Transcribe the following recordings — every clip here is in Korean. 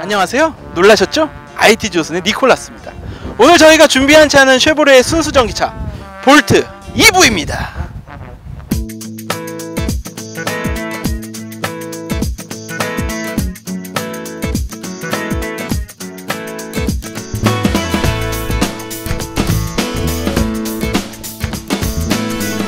안녕하세요. 놀라셨죠? IT 조선의 니콜라스입니다. 오늘 저희가 준비한 차는 쉐보레의 순수 전기차 볼트 EV입니다.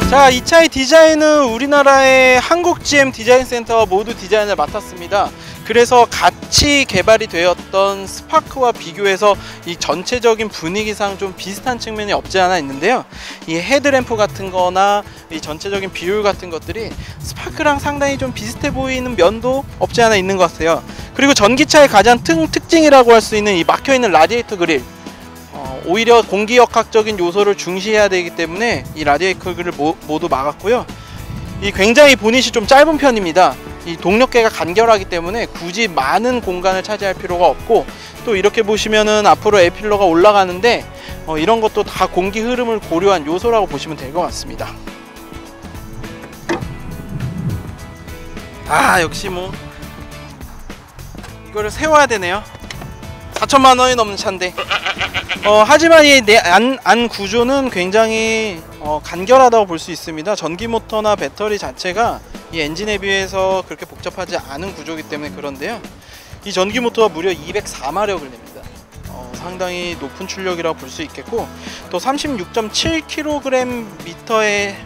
자, 이 차의 디자인은 우리나라의 한국 GM 디자인 센터가 모두 디자인을 맡았습니다. 그래서 같이 개발이 되었던 스파크와 비교해서 이 전체적인 분위기상 좀 비슷한 측면이 없지 않아 있는데요. 이 헤드램프 같은 거나 이 전체적인 비율 같은 것들이 스파크랑 상당히 좀 비슷해 보이는 면도 없지 않아 있는 것 같아요. 그리고 전기차의 가장 특징이라고 할 수 있는 이 막혀있는 라디에이터 그릴, 오히려 공기역학적인 요소를 중시해야 되기 때문에 이 라디에이터 그릴을 모두 막았고요. 이 굉장히 보닛이 좀 짧은 편입니다. 이 동력계가 간결하기 때문에 굳이 많은 공간을 차지할 필요가 없고, 또 이렇게 보시면은 앞으로 에필러가 올라가는데 이런 것도 다 공기 흐름을 고려한 요소라고 보시면 될 것 같습니다. 역시 뭐 이거를 세워야 되네요. 4천만 원이 넘는 차인데 하지만 이 안 구조는 굉장히 간결하다고 볼 수 있습니다. 전기 모터나 배터리 자체가 이 엔진에 비해서 그렇게 복잡하지 않은 구조이기 때문에 그런데요. 이 전기 모터가 무려 204마력을 냅니다. 상당히 높은 출력이라고 볼 수 있겠고, 또 36.7kgm에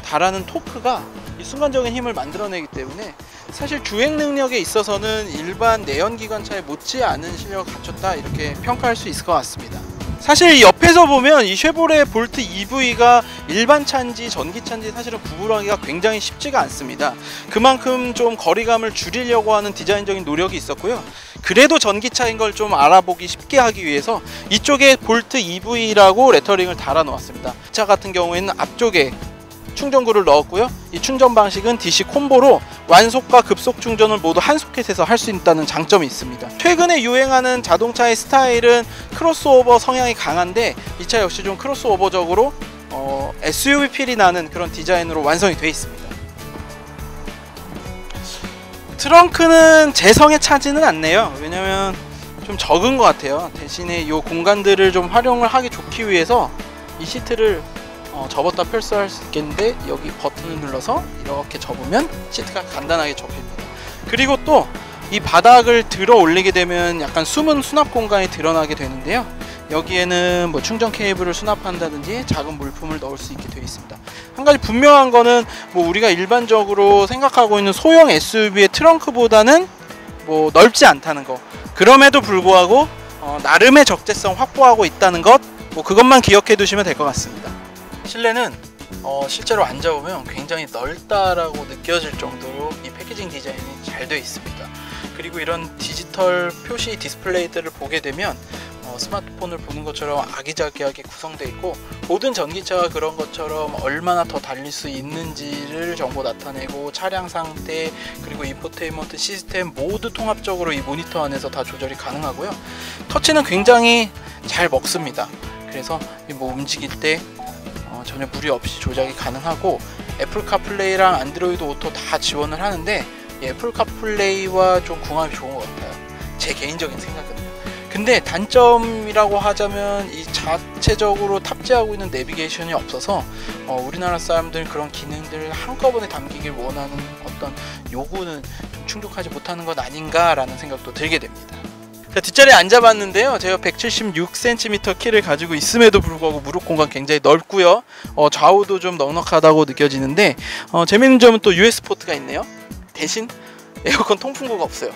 달하는 토크가 이 순간적인 힘을 만들어내기 때문에 사실 주행 능력에 있어서는 일반 내연기관차에 못지않은 실력을 갖췄다, 이렇게 평가할 수 있을 것 같습니다. 사실 옆에서 보면 이 쉐보레 볼트 EV가 일반 차인지 전기차인지 사실은 구분하기가 굉장히 쉽지가 않습니다. 그만큼 좀 거리감을 줄이려고 하는 디자인적인 노력이 있었고요. 그래도 전기차인 걸 좀 알아보기 쉽게 하기 위해서 이쪽에 볼트 EV라고 레터링을 달아 놓았습니다. 이 차 같은 경우에는 앞쪽에 충전구를 넣었고요. 이 충전 방식은 DC 콤보로 완속과 급속 충전을 모두 한 소켓에서 할 수 있다는 장점이 있습니다. 최근에 유행하는 자동차의 스타일은 크로스오버 성향이 강한데, 이 차 역시 좀 크로스오버적으로 SUV 필이 나는 그런 디자인으로 완성이 되어 있습니다. 트렁크는 제 성에 차지는 않네요. 왜냐면 좀 적은 것 같아요. 대신에 이 공간들을 좀 활용을 하기 좋기 위해서 이 시트를 접었다 펼수할 수 있겠는데, 여기 버튼을 눌러서 이렇게 접으면 시트가 간단하게 접힙니다. 그리고 또 이 바닥을 들어 올리게 되면 약간 숨은 수납 공간이 드러나게 되는데요. 여기에는 뭐 충전 케이블을 수납한다든지 작은 물품을 넣을 수 있게 되어 있습니다. 한 가지 분명한 거는 뭐 우리가 일반적으로 생각하고 있는 소형 SUV의 트렁크보다는 뭐 넓지 않다는 거, 그럼에도 불구하고 나름의 적재성 확보하고 있다는 것, 뭐 그것만 기억해 두시면 될 것 같습니다. 실내는 실제로 앉아보면 굉장히 넓다라고 느껴질 정도로 이 패키징 디자인이 잘 되어 있습니다. 그리고 이런 디지털 표시 디스플레이들을 보게 되면 스마트폰을 보는 것처럼 아기자기하게 구성되어 있고, 모든 전기차가 그런 것처럼 얼마나 더 달릴 수 있는지를 정보 나타내고, 차량 상태 그리고 인포테인먼트 시스템 모두 통합적으로 이 모니터 안에서 다 조절이 가능하고요. 터치는 굉장히 잘 먹습니다. 그래서 뭐 움직일 때 전혀 무리 없이 조작이 가능하고, 애플 카플레이랑 안드로이드 오토 다 지원을 하는데 애플 카플레이와 좀 궁합이 좋은 것 같아요, 제 개인적인 생각은요. 근데 단점이라고 하자면 이 자체적으로 탑재하고 있는 내비게이션이 없어서 우리나라 사람들 그런 기능들을 한꺼번에 담기길 원하는 어떤 요구는 좀 충족하지 못하는 것 아닌가 라는 생각도 들게 됩니다. 자, 뒷자리에 앉아봤는데요. 제가 176cm 키를 가지고 있음에도 불구하고 무릎 공간 굉장히 넓고요. 좌우도 좀 넉넉하다고 느껴지는데, 재밌는 점은 또 US 포트가 있네요. 대신 에어컨 통풍구가 없어요.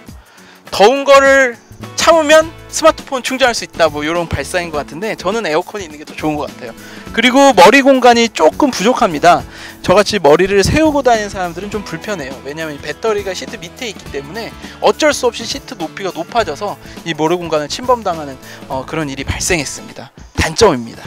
더운 거를 참으면 스마트폰 충전할 수 있다, 뭐 이런 발상인 것 같은데, 저는 에어컨이 있는 게 더 좋은 것 같아요. 그리고 머리 공간이 조금 부족합니다. 저같이 머리를 세우고 다니는 사람들은 좀 불편해요. 왜냐하면 배터리가 시트 밑에 있기 때문에 어쩔 수 없이 시트 높이가 높아져서 이 머리 공간을 침범당하는 그런 일이 발생했습니다. 단점입니다.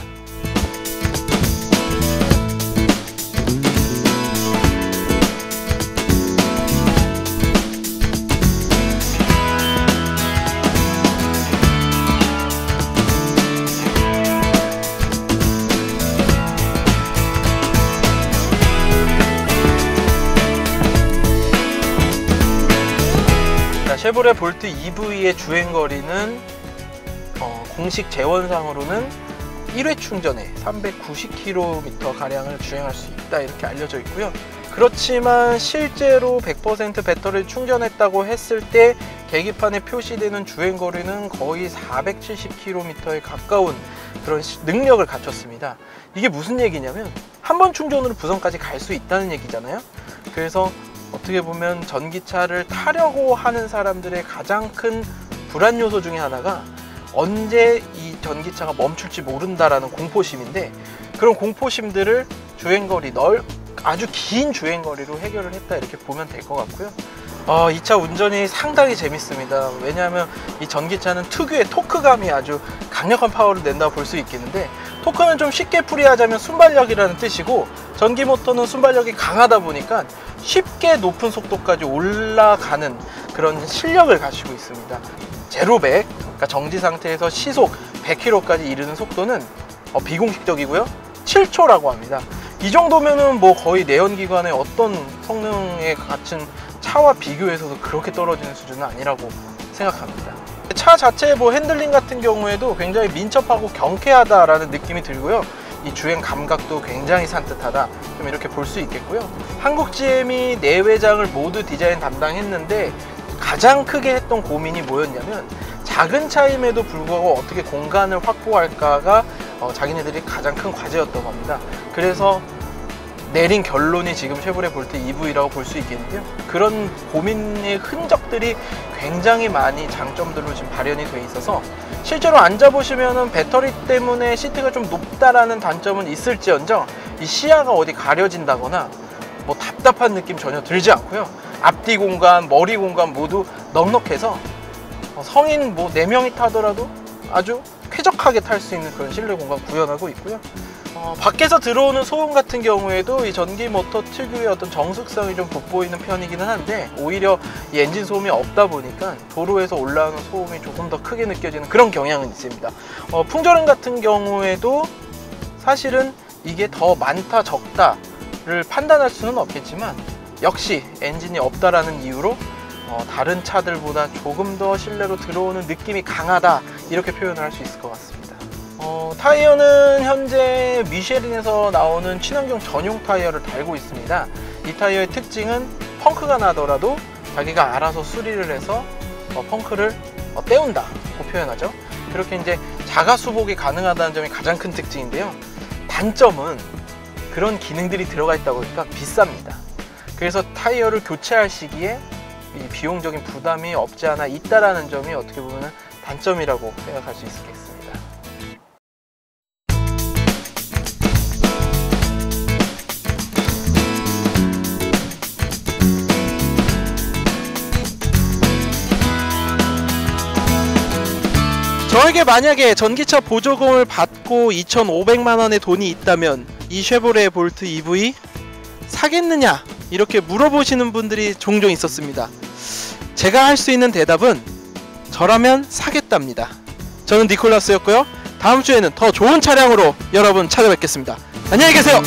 자, 쉐보레 볼트 EV의 주행거리는 공식 재원상으로는 1회 충전에 390km 가량을 주행할 수 있다 이렇게 알려져 있고요. 그렇지만 실제로 100% 배터리를 충전했다고 했을 때 계기판에 표시되는 주행거리는 거의 470km에 가까운 그런 능력을 갖췄습니다. 이게 무슨 얘기냐면 한 번 충전으로 부산까지 갈 수 있다는 얘기잖아요. 그래서 어떻게 보면 전기차를 타려고 하는 사람들의 가장 큰 불안 요소 중에 하나가 언제 이 전기차가 멈출지 모른다라는 공포심인데, 그런 공포심들을 주행거리 아주 긴 주행거리로 해결을 했다 이렇게 보면 될 것 같고요. 이 차 운전이 상당히 재밌습니다. 왜냐하면 이 전기차는 특유의 토크감이 아주 강력한 파워를 낸다고 볼 수 있겠는데, 토크는 좀 쉽게 풀이하자면 순발력이라는 뜻이고, 전기 모터는 순발력이 강하다 보니까 쉽게 높은 속도까지 올라가는 그런 실력을 가지고 있습니다. 제로 100, 그러니까 정지 상태에서 시속 100km까지 이르는 속도는 비공식적이고요, 7초라고 합니다. 이 정도면은 뭐 거의 내연기관의 어떤 성능에 갖춘 차와 비교해서도 그렇게 떨어지는 수준은 아니라고 생각합니다. 차 자체의 뭐 핸들링 같은 경우에도 굉장히 민첩하고 경쾌하다라는 느낌이 들고요. 이 주행 감각도 굉장히 산뜻하다, 좀 이렇게 볼 수 있겠고요. 한국 GM이 내외장을 모두 디자인 담당했는데 가장 크게 했던 고민이 뭐였냐면, 작은 차임에도 불구하고 어떻게 공간을 확보할까가 자기네들이 가장 큰 과제였던 겁니다. 그래서 내린 결론이 지금 쉐보레 볼트 EV라고 볼 수 있겠는데요. 그런 고민의 흔적들이 굉장히 많이 장점들로 지금 발현이 돼 있어서, 실제로 앉아보시면은 배터리 때문에 시트가 좀 높다라는 단점은 있을지언정 이 시야가 어디 가려진다거나 뭐 답답한 느낌 전혀 들지 않고요. 앞뒤 공간, 머리 공간 모두 넉넉해서 성인 뭐 4명이 타더라도 아주 쾌적하게 탈 수 있는 그런 실내 공간 구현하고 있고요. 밖에서 들어오는 소음 같은 경우에도 이 전기 모터 특유의 어떤 정숙성이 좀 돋보이는 편이기는 한데, 오히려 이 엔진 소음이 없다 보니까 도로에서 올라오는 소음이 조금 더 크게 느껴지는 그런 경향은 있습니다. 풍절음 같은 경우에도 사실은 이게 더 많다 적다를 판단할 수는 없겠지만, 역시 엔진이 없다라는 이유로 다른 차들보다 조금 더 실내로 들어오는 느낌이 강하다 이렇게 표현을 할 수 있을 것 같습니다. 타이어는 현재 미쉐린에서 나오는 친환경 전용 타이어를 달고 있습니다. 이 타이어의 특징은 펑크가 나더라도 자기가 알아서 수리를 해서 펑크를 떼운다고 표현하죠. 그렇게 이제 자가 수복이 가능하다는 점이 가장 큰 특징인데요. 단점은 그런 기능들이 들어가 있다 보니까 비쌉니다. 그래서 타이어를 교체할 시기에 이 비용적인 부담이 없지 않아 있다라는 점이 어떻게 보면 단점이라고 생각할 수 있겠습니다. 저에게 만약에 전기차 보조금을 받고 2,500만 원의 돈이 있다면 이 쉐보레 볼트 EV 사겠느냐 이렇게 물어보시는 분들이 종종 있었습니다. 제가 할 수 있는 대답은 저라면 사겠답니다. 저는 니콜라스였고요. 다음 주에는 더 좋은 차량으로 여러분 찾아뵙겠습니다. 안녕히 계세요.